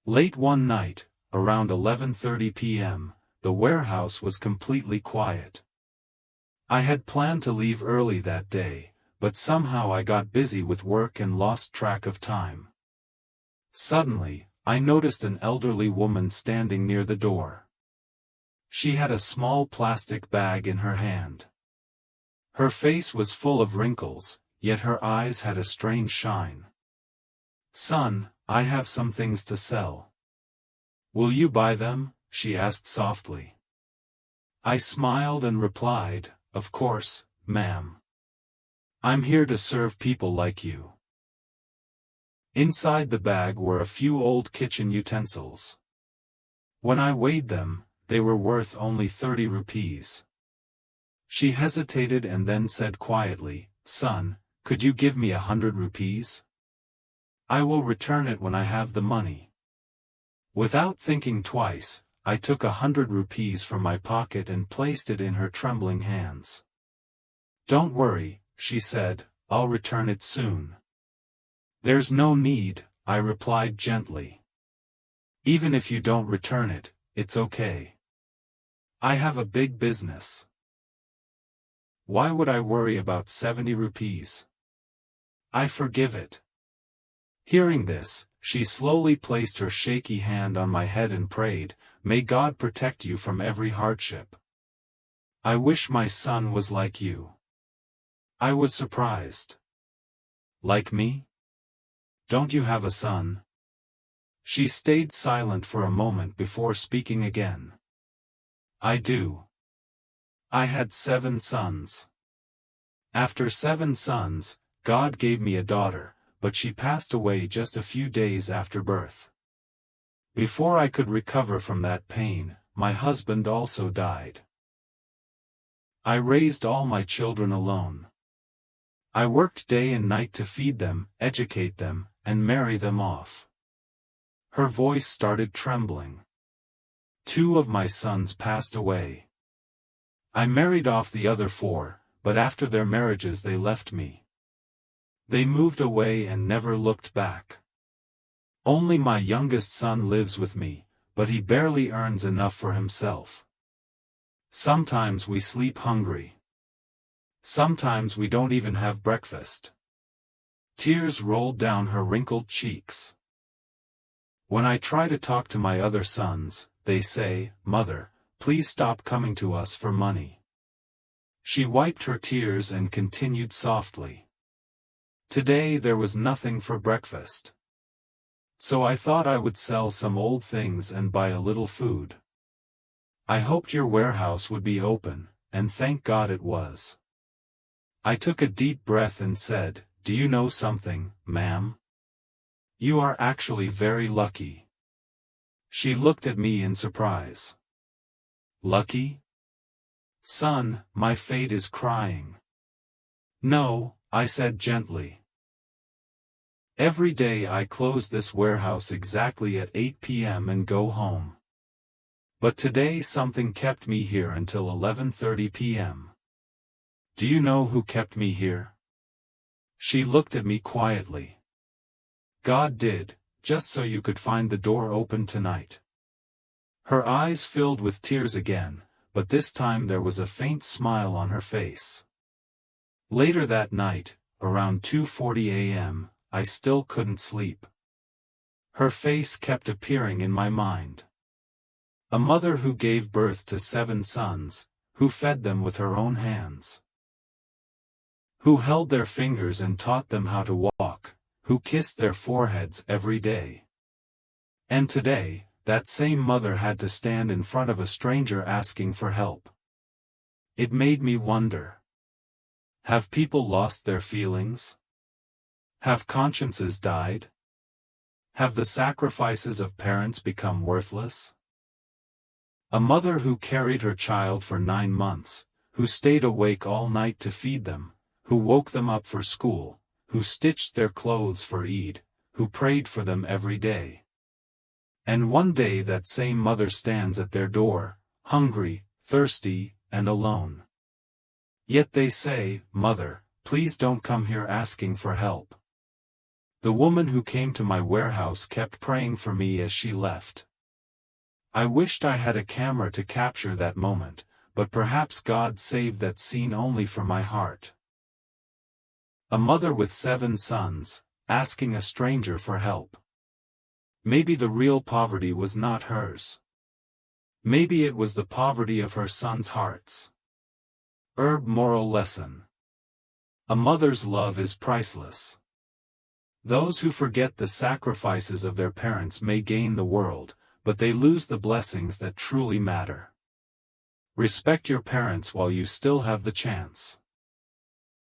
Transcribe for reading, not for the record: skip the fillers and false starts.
Late one night, around 11:30 p.m., the warehouse was completely quiet. I had planned to leave early that day, but somehow I got busy with work and lost track of time. Suddenly, I noticed an elderly woman standing near the door. She had a small plastic bag in her hand. Her face was full of wrinkles, yet her eyes had a strange shine. "Son, I have some things to sell. Will you buy them?" she asked softly. I smiled and replied, "Of course, ma'am. I'm here to serve people like you." Inside the bag were a few old kitchen utensils. When I weighed them, they were worth only 30 rupees. She hesitated and then said quietly, "Son, could you give me 100 rupees? I will return it when I have the money." Without thinking twice, I took 100 rupees from my pocket and placed it in her trembling hands. "Don't worry," she said, "I'll return it soon." "There's no need," I replied gently. "Even if you don't return it, it's okay. I have a big business. Why would I worry about 70 rupees? I forgive it." Hearing this, she slowly placed her shaky hand on my head and prayed, "May God protect you from every hardship. I wish my son was like you." I was surprised. "Like me? Don't you have a son?" She stayed silent for a moment before speaking again. "I do. I had 7 sons. After 7 sons, God gave me a daughter, but she passed away just a few days after birth. Before I could recover from that pain, my husband also died. I raised all my children alone. I worked day and night to feed them, educate them, and marry them off." Her voice started trembling. 2 of my sons passed away. I married off the other 4, but after their marriages they left me. They moved away and never looked back. Only my youngest son lives with me, but he barely earns enough for himself. Sometimes we sleep hungry. Sometimes we don't even have breakfast." Tears rolled down her wrinkled cheeks. "When I try to talk to my other sons, they say, 'Mother, please stop coming to us for money.'" She wiped her tears and continued softly. "Today there was nothing for breakfast. So I thought I would sell some old things and buy a little food. I hoped your warehouse would be open, and thank God it was." I took a deep breath and said, "Do you know something, ma'am? You are actually very lucky." She looked at me in surprise. "Lucky? Son, my fate is crying." "No," I said gently. "Every day I close this warehouse exactly at 8 p.m. and go home. But today something kept me here until 11:30 p.m. Do you know who kept me here?" She looked at me quietly. "God did, just so you could find the door open tonight." Her eyes filled with tears again, but this time there was a faint smile on her face. Later that night, around 2:40 a.m., I still couldn't sleep. Her face kept appearing in my mind. A mother who gave birth to 7 sons, who fed them with her own hands, who held their fingers and taught them how to walk, who kissed their foreheads every day. And today, that same mother had to stand in front of a stranger asking for help. It made me wonder. Have people lost their feelings? Have consciences died? Have the sacrifices of parents become worthless? A mother who carried her child for 9 months, who stayed awake all night to feed them, who woke them up for school, who stitched their clothes for Eid, who prayed for them every day. And one day that same mother stands at their door, hungry, thirsty, and alone. Yet they say, "Mother, please don't come here asking for help." The woman who came to my warehouse kept praying for me as she left. I wished I had a camera to capture that moment, but perhaps God saved that scene only for my heart. A mother with 7 sons, asking a stranger for help. Maybe the real poverty was not hers. Maybe it was the poverty of her sons' hearts. Moral lesson. A mother's love is priceless. Those who forget the sacrifices of their parents may gain the world, but they lose the blessings that truly matter. Respect your parents while you still have the chance.